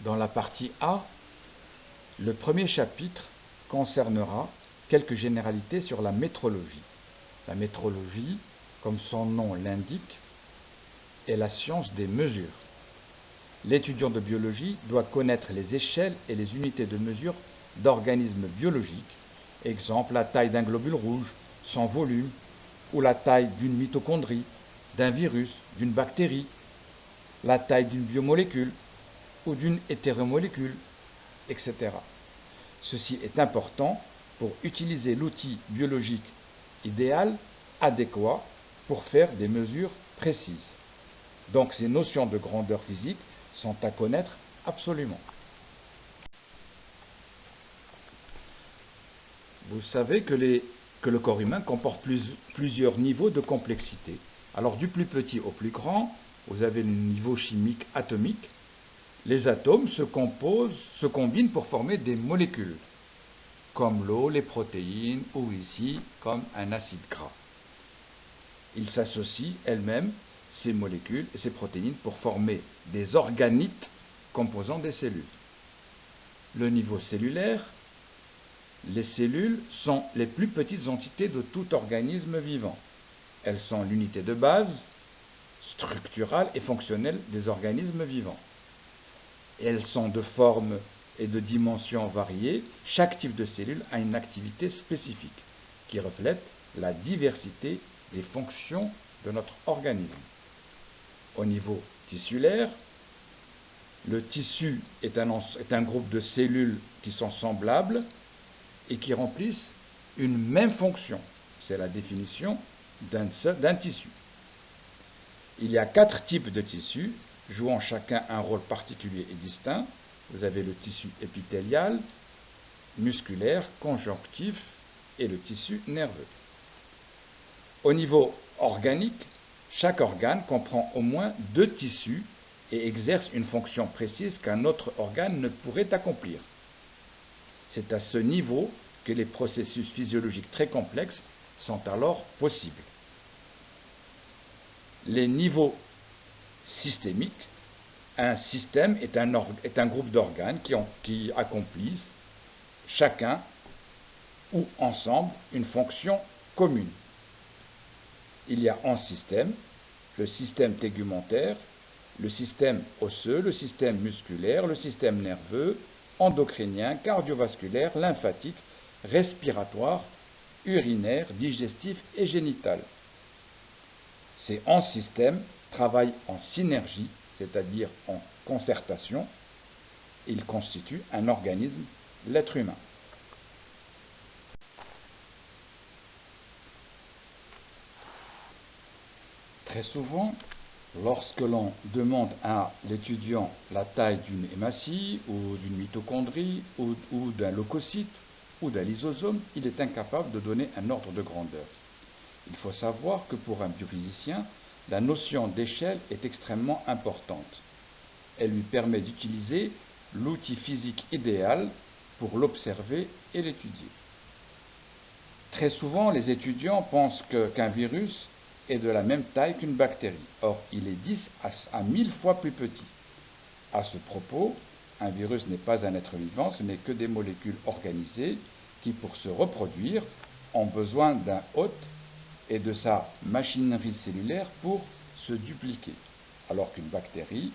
Dans la partie A, le premier chapitre concernera quelques généralités sur la métrologie. La métrologie, comme son nom l'indique, est la science des mesures. L'étudiant de biologie doit connaître les échelles et les unités de mesure d'organismes biologiques, exemple la taille d'un globule rouge, son volume, ou la taille d'une mitochondrie, d'un virus, d'une bactérie, la taille d'une biomolécule ou d'une hétéromolécule, etc. Ceci est important pour utiliser l'outil biologique idéal, adéquat, pour faire des mesures précises. Donc ces notions de grandeur physique sont à connaître absolument. Vous savez que le corps humain comporte plusieurs niveaux de complexité. Alors du plus petit au plus grand, vous avez le niveau chimique atomique. Les atomes se combinent pour former des molécules, comme l'eau, les protéines, ou ici, comme un acide gras. Ils s'associent elles-mêmes, ces molécules et ces protéines, pour former des organites composant des cellules. Le niveau cellulaire, les cellules sont les plus petites entités de tout organisme vivant. Elles sont l'unité de base, structurale et fonctionnelle des organismes vivants. Et elles sont de forme et de dimensions variées. Chaque type de cellule a une activité spécifique qui reflète la diversité des fonctions de notre organisme. Au niveau tissulaire, le tissu est un groupe de cellules qui sont semblables et qui remplissent une même fonction. C'est la définition d'un tissu. Il y a 4 types de tissus, jouant chacun un rôle particulier et distinct. Vous avez le tissu épithélial, musculaire, conjonctif et le tissu nerveux. Au niveau organique, chaque organe comprend au moins 2 tissus et exerce une fonction précise qu'un autre organe ne pourrait accomplir. C'est à ce niveau que les processus physiologiques très complexes sont alors possibles. Les niveaux systémiques, un système est un groupe d'organes qui accomplissent chacun ou ensemble une fonction commune. Il y a 11 systèmes, le système tégumentaire, le système osseux, le système musculaire, le système nerveux, endocrinien, cardiovasculaire, lymphatique, respiratoire, urinaire, digestif et génital. Ces 11 systèmes travaillent en synergie, c'est-à-dire en concertation. Ils constituent un organisme, l'être humain. Très souvent, lorsque l'on demande à l'étudiant la taille d'une hématie ou d'une mitochondrie ou d'un leucocyte ou d'un lysosome, il est incapable de donner un ordre de grandeur. Il faut savoir que pour un biophysicien, la notion d'échelle est extrêmement importante. Elle lui permet d'utiliser l'outil physique idéal pour l'observer et l'étudier. Très souvent, les étudiants pensent qu'un virus est de la même taille qu'une bactérie. Or, il est 10 à 1000 fois plus petit. À ce propos, un virus n'est pas un être vivant, ce n'est que des molécules organisées qui, pour se reproduire, ont besoin d'un hôte et de sa machinerie cellulaire pour se dupliquer. Alors qu'une bactérie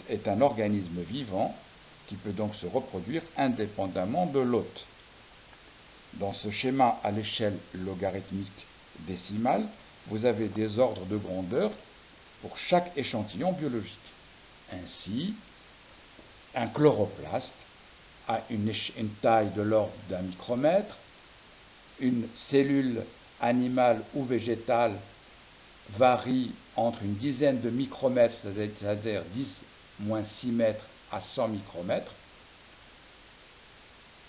est un organisme vivant qui peut donc se reproduire indépendamment de l'hôte. Dans ce schéma à l'échelle logarithmique décimale, vous avez des ordres de grandeur pour chaque échantillon biologique. Ainsi, un chloroplaste a une taille de l'ordre d'un micromètre, une cellule animale ou végétale varie entre une dizaine de micromètres, c'est-à-dire 10-6 mètres à 100 micromètres.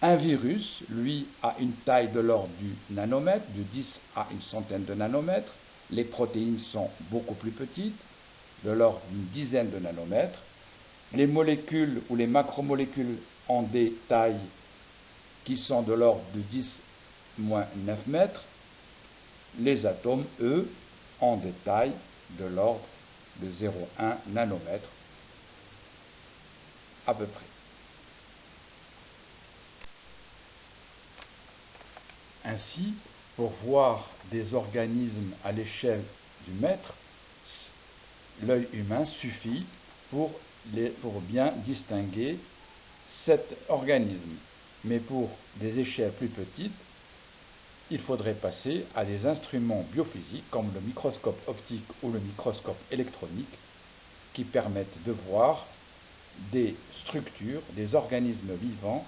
Un virus, lui, a une taille de l'ordre du nanomètre, de 10 à une centaine de nanomètres. Les protéines sont beaucoup plus petites, de l'ordre d'une dizaine de nanomètres. Les molécules ou les macromolécules ont des tailles qui sont de l'ordre de 10-9 mètres. Les atomes, eux, ont des tailles de l'ordre de 0,1 nanomètre. à peu près. Ainsi, pour voir des organismes à l'échelle du mètre, l'œil humain suffit pour bien distinguer cet organisme. Mais pour des échelles plus petites, il faudrait passer à des instruments biophysiques comme le microscope optique ou le microscope électronique qui permettent de voir des structures, des organismes vivants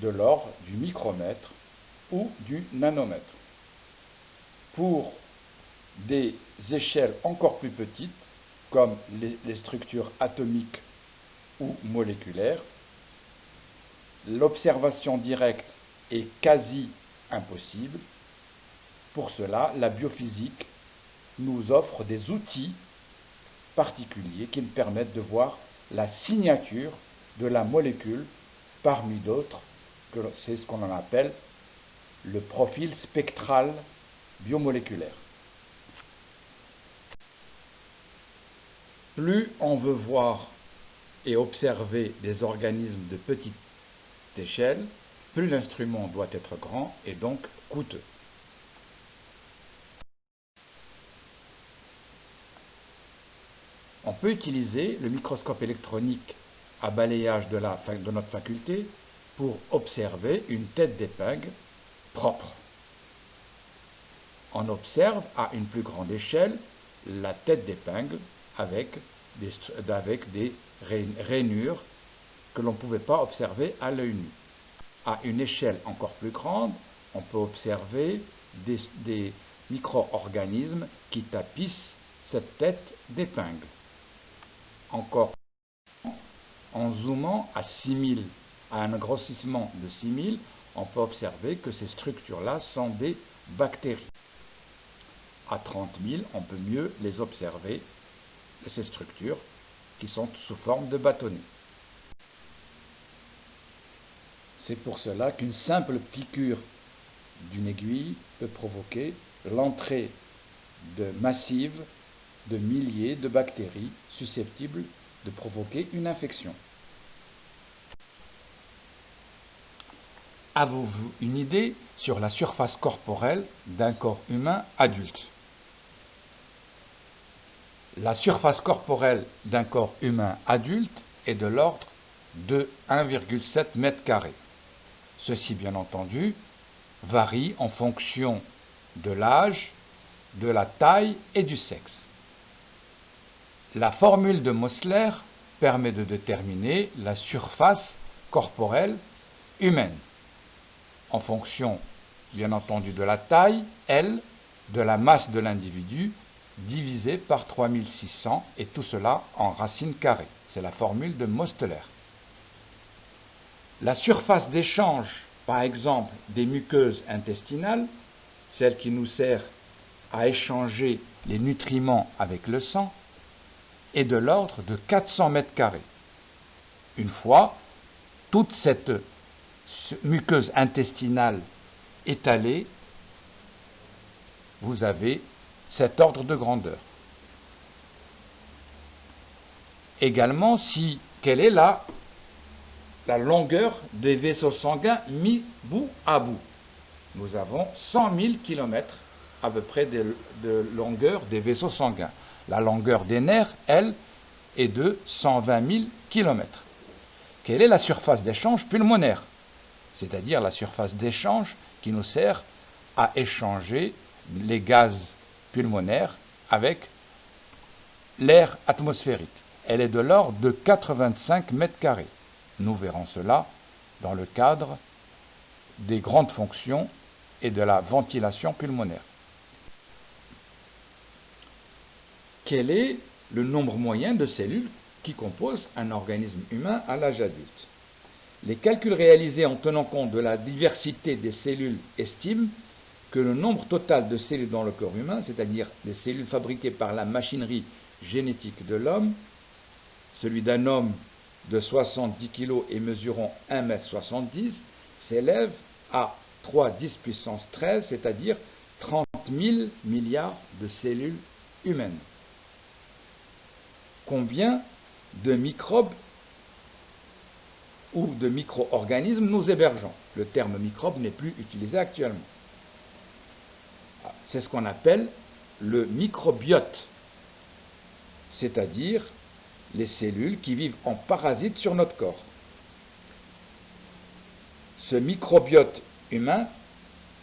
de l'ordre du micromètre ou du nanomètre. Pour des échelles encore plus petites, comme les structures atomiques ou moléculaires, l'observation directe est quasi impossible. Pour cela, la biophysique nous offre des outils particuliers qui nous permettent de voir la signature de la molécule parmi d'autres, c'est ce qu'on en appelle le profil spectral biomoléculaire. Plus on veut voir et observer des organismes de petite échelle, plus l'instrument doit être grand et donc coûteux. On peut utiliser le microscope électronique à balayage de notre faculté pour observer une tête d'épingle propre. On observe à une plus grande échelle la tête d'épingle avec des rainures que l'on ne pouvait pas observer à l'œil nu. À une échelle encore plus grande, on peut observer des micro-organismes qui tapissent cette tête d'épingle. Encore en zoomant à 6000, à un grossissement de 6000, on peut observer que ces structures-là sont des bactéries. À 30 000, on peut mieux les observer, ces structures qui sont sous forme de bâtonnets. C'est pour cela qu'une simple piqûre d'une aiguille peut provoquer l'entrée massive de milliers de bactéries susceptibles de provoquer une infection. Avez-vous une idée sur la surface corporelle d'un corps humain adulte? La surface corporelle d'un corps humain adulte est de l'ordre de 1,7 m². Ceci, bien entendu, varie en fonction de l'âge, de la taille et du sexe. La formule de Mossler permet de déterminer la surface corporelle humaine en fonction, bien entendu, de la taille, L, de la masse de l'individu, divisé par 3600, et tout cela en racine carrée. C'est la formule de Mossler. La surface d'échange, par exemple, des muqueuses intestinales, celle qui nous sert à échanger les nutriments avec le sang, est de l'ordre de 400 m². Une fois toute cette muqueuse intestinale étalée, vous avez cet ordre de grandeur. Également, quelle est la longueur des vaisseaux sanguins mis bout à bout? Nous avons 100 000 km à peu près de longueur des vaisseaux sanguins. La longueur des nerfs, elle, est de 120 000 km. Quelle est la surface d'échange pulmonaire? C'est-à-dire la surface d'échange qui nous sert à échanger les gaz pulmonaires avec l'air atmosphérique. Elle est de l'ordre de 85 m². Nous verrons cela dans le cadre des grandes fonctions et de la ventilation pulmonaire. Quel est le nombre moyen de cellules qui composent un organisme humain à l'âge adulte? Les calculs réalisés en tenant compte de la diversité des cellules estiment que le nombre total de cellules dans le corps humain, c'est-à-dire les cellules fabriquées par la machinerie génétique de l'homme, celui d'un homme de 70 kg et mesurant 1,70 m, s'élève à 3,10 puissance 13, c'est-à-dire 30 000 milliards de cellules humaines. Combien de microbes ou de micro-organismes nous hébergeons. Le terme microbe n'est plus utilisé actuellement. C'est ce qu'on appelle le microbiote, c'est-à-dire les cellules qui vivent en parasite sur notre corps. Ce microbiote humain,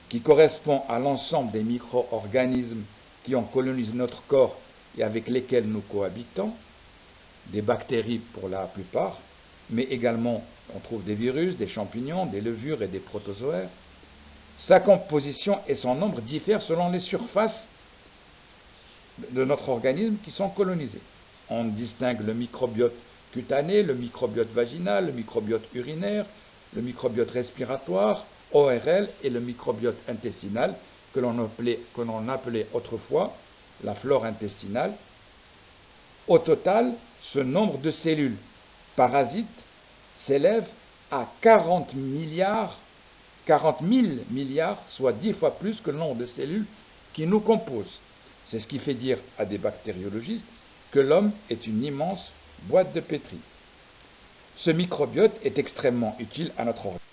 qui correspond à l'ensemble des micro-organismes qui ont colonisé notre corps et avec lesquels nous cohabitons, des bactéries pour la plupart, mais également on trouve des virus, des champignons, des levures et des protozoaires. Sa composition et son nombre diffèrent selon les surfaces de notre organisme qui sont colonisées. On distingue le microbiote cutané, le microbiote vaginal, le microbiote urinaire, le microbiote respiratoire, ORL, et le microbiote intestinal, que l'on appelait autrefois la flore intestinale. Au total, ce nombre de cellules parasites s'élève à 40 000 milliards, soit 10 fois plus que le nombre de cellules qui nous composent. C'est ce qui fait dire à des bactériologistes que l'homme est une immense boîte de pétri. Ce microbiote est extrêmement utile à notre organisme.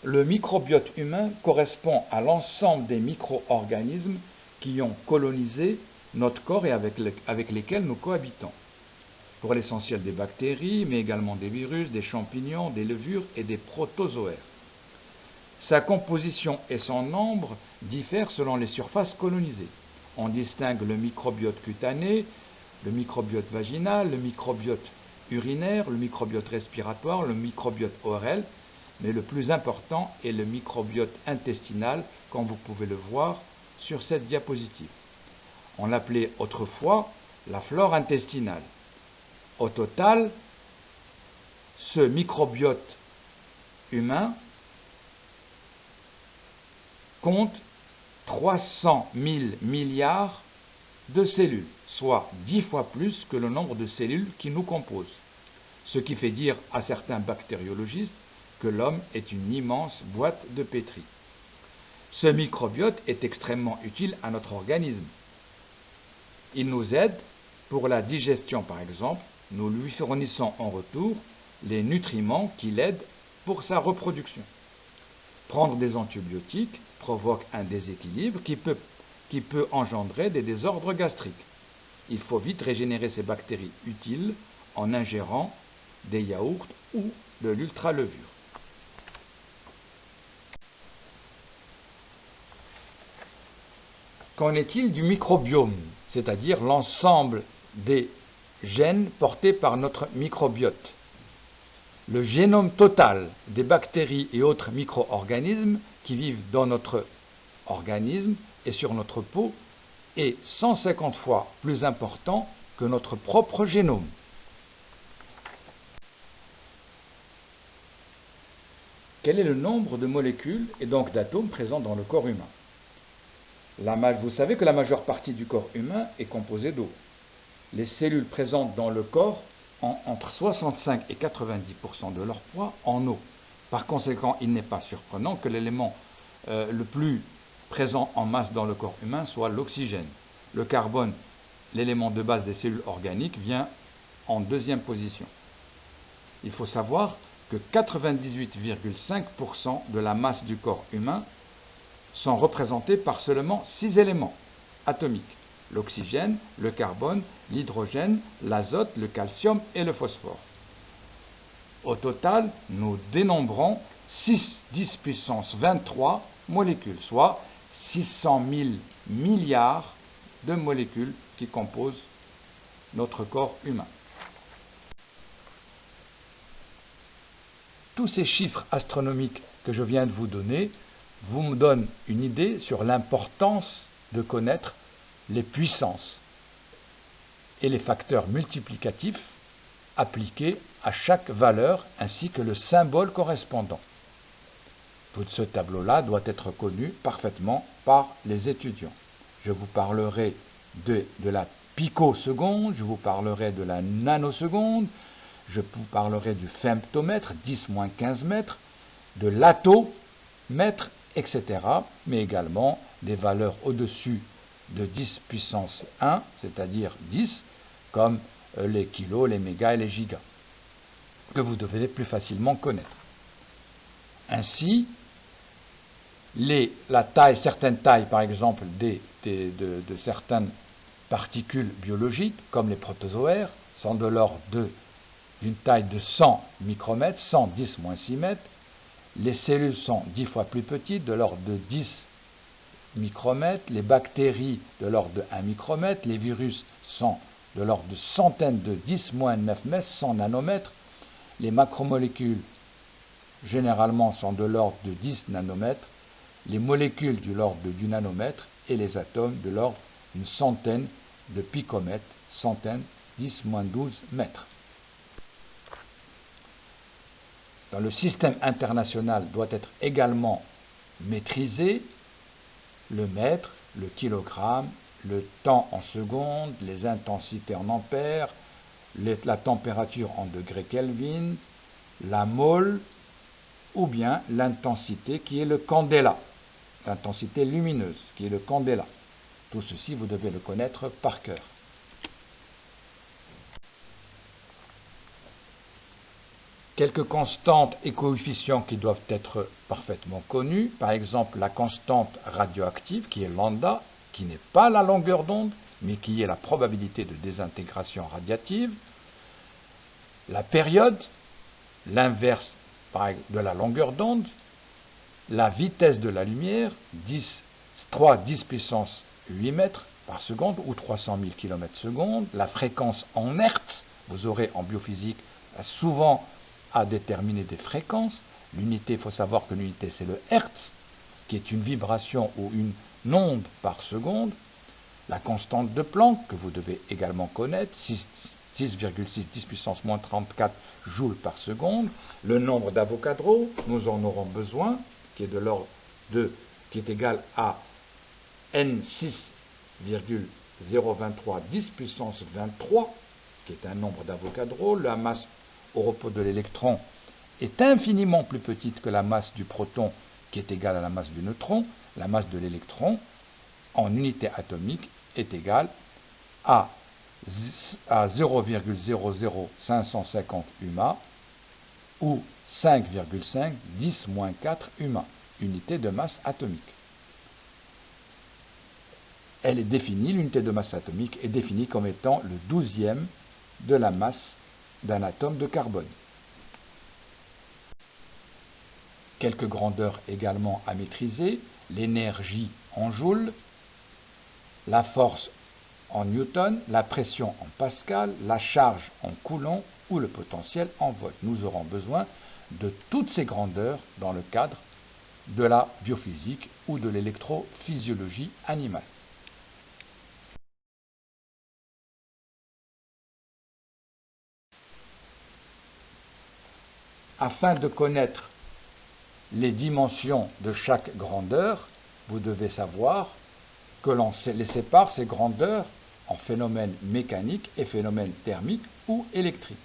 Le microbiote humain correspond à l'ensemble des micro-organismes qui ont colonisé notre corps et avec lesquels nous cohabitons. Pour l'essentiel des bactéries, mais également des virus, des champignons, des levures et des protozoaires. Sa composition et son nombre diffèrent selon les surfaces colonisées. On distingue le microbiote cutané, le microbiote vaginal, le microbiote urinaire, le microbiote respiratoire, le microbiote ORL, mais le plus important est le microbiote intestinal, comme vous pouvez le voir sur cette diapositive. On l'appelait autrefois la flore intestinale. Au total, ce microbiote humain compte 300 000 milliards de cellules, soit 10 fois plus que le nombre de cellules qui nous composent. Ce qui fait dire à certains bactériologistes que l'homme est une immense boîte de pétri. Ce microbiote est extrêmement utile à notre organisme. Il nous aide pour la digestion, par exemple. Nous lui fournissons en retour les nutriments qui l'aident pour sa reproduction. Prendre des antibiotiques provoque un déséquilibre qui peut engendrer des désordres gastriques. Il faut vite régénérer ces bactéries utiles en ingérant des yaourts ou de l'ultralevure. Qu'en est-il du microbiome, c'est-à-dire l'ensemble des gènes portés par notre microbiote? Le génome total des bactéries et autres micro-organismes qui vivent dans notre organisme et sur notre peau est 150 fois plus important que notre propre génome. Quel est le nombre de molécules et donc d'atomes présents dans le corps humain? Vous savez que la majeure partie du corps humain est composée d'eau. Les cellules présentes dans le corps ont entre 65 et 90% de leur poids en eau. Par conséquent, il n'est pas surprenant que l'élément le plus présent en masse dans le corps humain soit l'oxygène. Le carbone, l'élément de base des cellules organiques, vient en deuxième position. Il faut savoir que 98,5% de la masse du corps humain sont représentés par seulement 6 éléments atomiques: l'oxygène, le carbone, l'hydrogène, l'azote, le calcium et le phosphore. Au total, nous dénombrons 10 puissance 23 molécules, soit 600 000 milliards de molécules qui composent notre corps humain. Tous ces chiffres astronomiques que je viens de vous donner vous me donnent une idée sur l'importance de connaître les puissances et les facteurs multiplicatifs appliqués à chaque valeur ainsi que le symbole correspondant. Tout ce tableau-là doit être connu parfaitement par les étudiants. Je vous parlerai de la picoseconde, je vous parlerai de la nanoseconde, je vous parlerai du femtomètre, 10-15 mètres, de l'attomètre, etc., mais également des valeurs au-dessus de 10 puissance 1, c'est-à-dire 10, comme les kilos, les mégas et les gigas. que vous devez plus facilement connaître. Ainsi, certaines tailles, par exemple, de certaines particules biologiques, comme les protozoaires, sont de l'ordre d'une taille de 100 micromètres, 110-6 mètres. Les cellules sont 10 fois plus petites, de l'ordre de 10 micromètres. Les bactéries, de l'ordre de 1 micromètre. Les virus sont de l'ordre de centaines de 10-9 mètres, 100 nanomètres. Les macromolécules, généralement, sont de l'ordre de 10 nanomètres. Les molécules de l'ordre du nanomètre et les atomes de l'ordre d'une centaine de picomètres, centaines, 10-12 mètres. Dans le système international doit être également maîtrisé le mètre, le kilogramme, le temps en secondes, les intensités en ampères, la température en degrés Kelvin, la mole ou bien l'intensité qui est le candela, l'intensité lumineuse qui est le candela. Tout ceci, vous devez le connaître par cœur. Quelques constantes et coefficients qui doivent être parfaitement connus, par exemple la constante radioactive qui est lambda, qui n'est pas la longueur d'onde, mais qui est la probabilité de désintégration radiative, la période, l'inverse de la longueur d'onde, la vitesse de la lumière, 3 10 puissance 8 mètres par seconde ou 300 000 km seconde, la fréquence en hertz, vous aurez en biophysique souvent à déterminer des fréquences. L'unité, il faut savoir que l'unité c'est le hertz, qui est une vibration ou une onde par seconde. La constante de Planck, que vous devez également connaître, 6,6 10 puissance moins 34 joules par seconde. Le nombre d'Avogadro, nous en aurons besoin, qui est de l'ordre qui est égal à n6,023 10 puissance 23, qui est un nombre d'Avogadro. La masse au repos de l'électron est infiniment plus petite que la masse du proton, qui est égale à la masse du neutron. La masse de l'électron, en unité atomique, est égale à 0,00550 UMA ou 5,5 10-4 UMA, unité de masse atomique. Elle est définie, l'unité de masse atomique est définie comme étant le 12e de la masse d'un atome de carbone. Quelques grandeurs également à maîtriser, l'énergie en joules, la force en newton, la pression en pascal, la charge en coulomb ou le potentiel en volt. Nous aurons besoin de toutes ces grandeurs dans le cadre de la biophysique ou de l'électrophysiologie animale. Afin de connaître les dimensions de chaque grandeur, vous devez savoir que l'on les sépare, ces grandeurs, en phénomènes mécaniques et phénomènes thermiques ou électriques.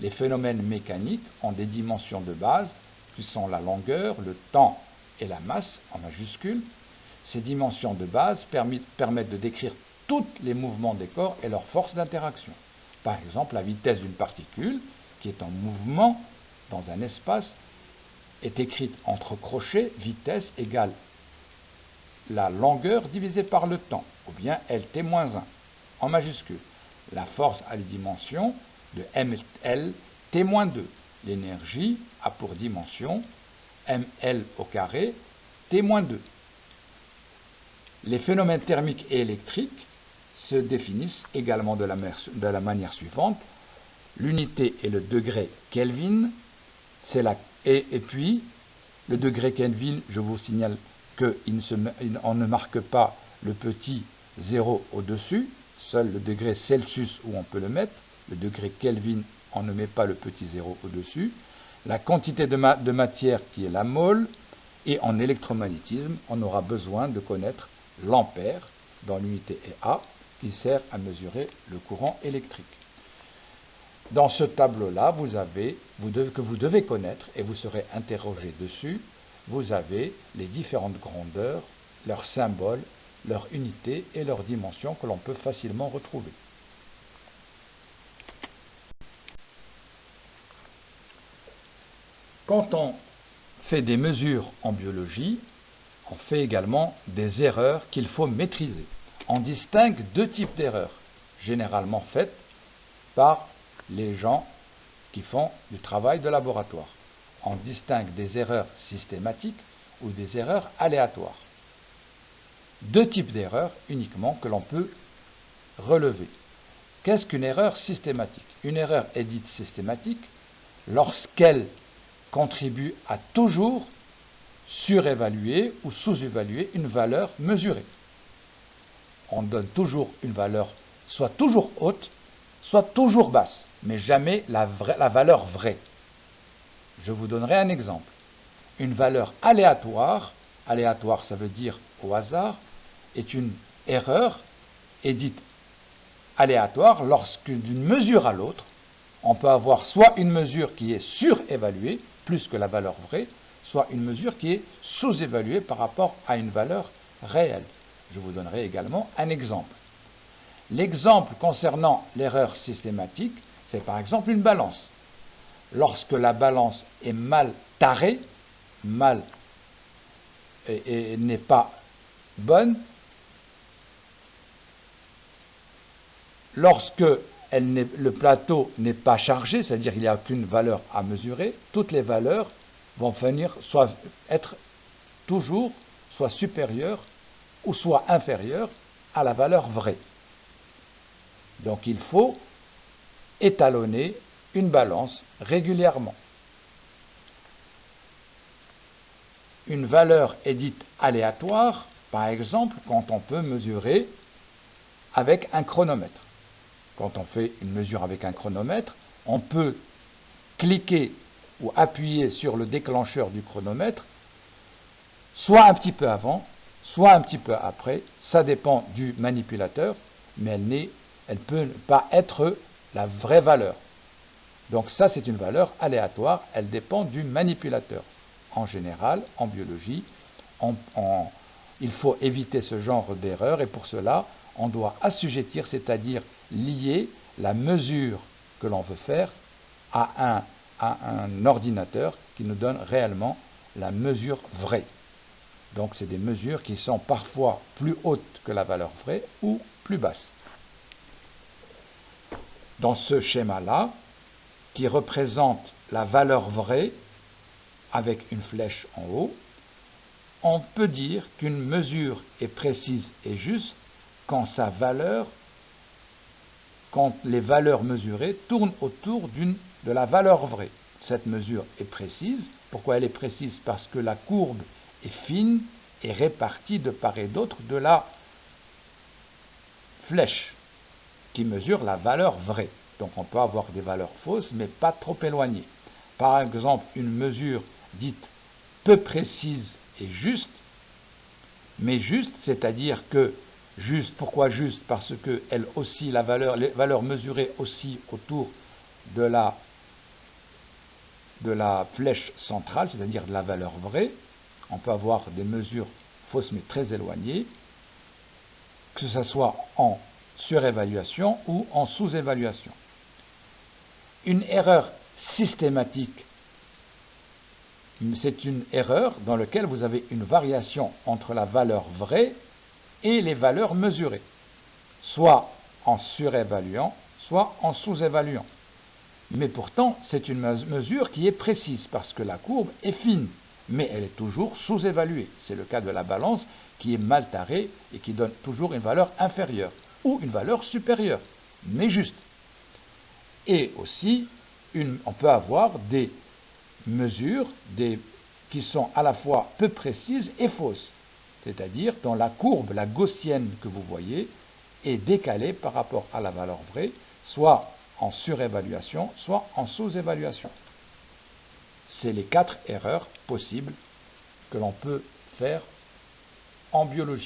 Les phénomènes mécaniques ont des dimensions de base, qui sont la longueur, le temps et la masse, en majuscule. Ces dimensions de base permettent de décrire tous les mouvements des corps et leurs forces d'interaction. Par exemple, la vitesse d'une particule, qui est en mouvement dans un espace, est écrite entre crochets, vitesse égale la longueur divisée par le temps, ou bien LT-1, en majuscule. La force a les dimensions de MLT-2. L'énergie a pour dimension ML au carré T-2. Les phénomènes thermiques et électriques se définissent également de la manière suivante. L'unité est le degré Kelvin, et puis le degré Kelvin, je vous signale qu'on ne marque pas le petit 0 au-dessus, seul le degré Celsius où on peut le mettre, le degré Kelvin, on ne met pas le petit 0 au-dessus, la quantité de matière qui est la mole, et en électromagnétisme, on aura besoin de connaître l'ampère, dans l'unité est A, qui sert à mesurer le courant électrique. Dans ce tableau-là, que vous devez connaître, et vous serez interrogé dessus, vous avez les différentes grandeurs, leurs symboles, leurs unités et leurs dimensions que l'on peut facilement retrouver. Quand on fait des mesures en biologie, on fait également des erreurs qu'il faut maîtriser. On distingue deux types d'erreurs, généralement faites par les gens qui font du travail de laboratoire. On distingue des erreurs systématiques ou des erreurs aléatoires. Deux types d'erreurs uniquement que l'on peut relever. Qu'est-ce qu'une erreur systématique? Une erreur est dite systématique lorsqu'elle contribue à toujours surévaluer ou sous-évaluer une valeur mesurée. On donne toujours une valeur soit toujours haute, soit toujours basse, mais jamais la valeur vraie. Je vous donnerai un exemple. Une valeur aléatoire, aléatoire ça veut dire au hasard, est une erreur, est dite aléatoire lorsque d'une mesure à l'autre, on peut avoir soit une mesure qui est surévaluée, plus que la valeur vraie, soit une mesure qui est sous-évaluée par rapport à une valeur réelle. Je vous donnerai également un exemple. L'exemple concernant l'erreur systématique, c'est par exemple une balance. Lorsque la balance est mal tarée, et n'est pas bonne, lorsque le plateau n'est pas chargé, c'est-à-dire qu'il n'y a aucune valeur à mesurer, toutes les valeurs vont venir soit être toujours soit supérieures ou soit inférieures à la valeur vraie. Donc il faut étalonner une balance régulièrement. Une valeur est dite aléatoire, par exemple, quand on peut mesurer avec un chronomètre. Quand on fait une mesure avec un chronomètre, on peut cliquer ou appuyer sur le déclencheur du chronomètre, soit un petit peu avant, soit un petit peu après, ça dépend du manipulateur, mais elle ne peut pas être la vraie valeur. Donc ça, c'est une valeur aléatoire, elle dépend du manipulateur. En général, en biologie, il faut éviter ce genre d'erreur et pour cela, on doit assujettir, c'est-à-dire lier la mesure que l'on veut faire à un ordinateur qui nous donne réellement la mesure vraie. Donc c'est des mesures qui sont parfois plus hautes que la valeur vraie ou plus basses. Dans ce schéma-là, qui représente la valeur vraie avec une flèche en haut, on peut dire qu'une mesure est précise et juste quand les valeurs mesurées tournent autour de la valeur vraie. Cette mesure est précise. Pourquoi elle est précise? Parce que la courbe est fine et répartie de part et d'autre de la flèche qui mesure la valeur vraie. Donc on peut avoir des valeurs fausses, mais pas trop éloignées. Par exemple, une mesure dite peu précise et juste, mais juste, c'est-à-dire que juste, pourquoi juste? Parce que elle oscille, les valeurs mesurées oscillent autour de la flèche centrale, c'est-à-dire de la valeur vraie. On peut avoir des mesures fausses mais très éloignées, que ce soit en surévaluation ou en sous-évaluation. Une erreur systématique, c'est une erreur dans laquelle vous avez une variation entre la valeur vraie et les valeurs mesurées, soit en surévaluant, soit en sous-évaluant. Mais pourtant, c'est une mesure qui est précise parce que la courbe est fine, mais elle est toujours sous-évaluée. C'est le cas de la balance qui est mal tarée et qui donne toujours une valeur inférieure ou une valeur supérieure, mais juste. Et aussi, on peut avoir des mesures qui sont à la fois peu précises et fausses, c'est-à-dire dont la courbe, la gaussienne que vous voyez, est décalée par rapport à la valeur vraie, soit en surévaluation, soit en sous-évaluation. C'est les 4 erreurs possibles que l'on peut faire en biologie.